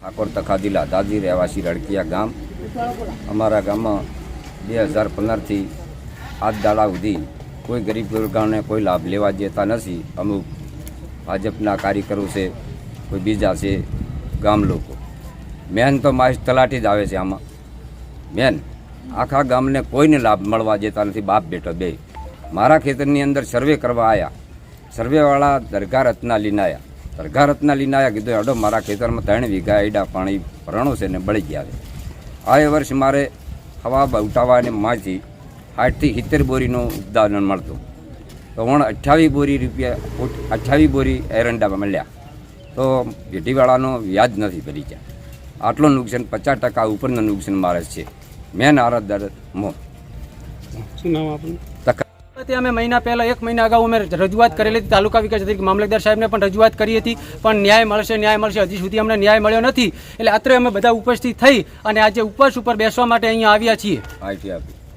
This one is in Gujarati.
ઠાકોર તખાદીલા દાદી રહેવાસી રડકિયા ગામ. અમારા ગામમાં 2015થી આજ દાડા સુધી કોઈ ગરીબ વર્ગને કોઈ લાભ લેવા જતા નથી. અમુક ભાજપના કાર્યકરો છે, કોઈ બીજા છે, ગામ લોકો. મેન તો મારી તલાટી જ આવે છે આમાં. મેન આખા ગામને કોઈને લાભ મળવા જતા નથી. બાપ બેટો બે મારા ખેતરની અંદર સર્વે કરવા આવ્યા. સર્વેવાળા દરગાહ રત્ના લઈને આવ્યા. દરગાહ રત્ના લઈને આવ્યા, કીધું હડો મારા ખેતરમાં 3 વીઘા એડા પાણી ભરણો છે ને બળી ગયા છે. આ વર્ષ મારે હવા ઉઠાવવા અને માંથી 60 થી 70 બોરીનું ઉત્પાદન મળતું. તો 28 બોરી રૂપિયા 28 બોરી એરંડામાં મળ્યા. તો પેઢીવાળાનો વ્યાજ નથી ભરી ગયા. આટલું નુકસાન 50% ઉપરનું નુકસાન મારે છે. મેન આરતદાર મો. શું નામ આપણું? અમે મહિના પહેલાં 1 મહિના અગાઉ અમે રજૂઆત કરેલી હતી. તાલુકા વિકાસ અધિકારી મામલતદાર સાહેબને પણ રજૂઆત કરી હતી, પણ ન્યાય મળશે હજી સુધી અમને ન્યાય મળ્યો નથી. એટલે અત્રે અમે બધા ઉપસ્થિત થઈ અને આજે ઉપવાસ ઉપર બેસવા માટે અહીંયા આવ્યા છીએ. માહિતી આપી.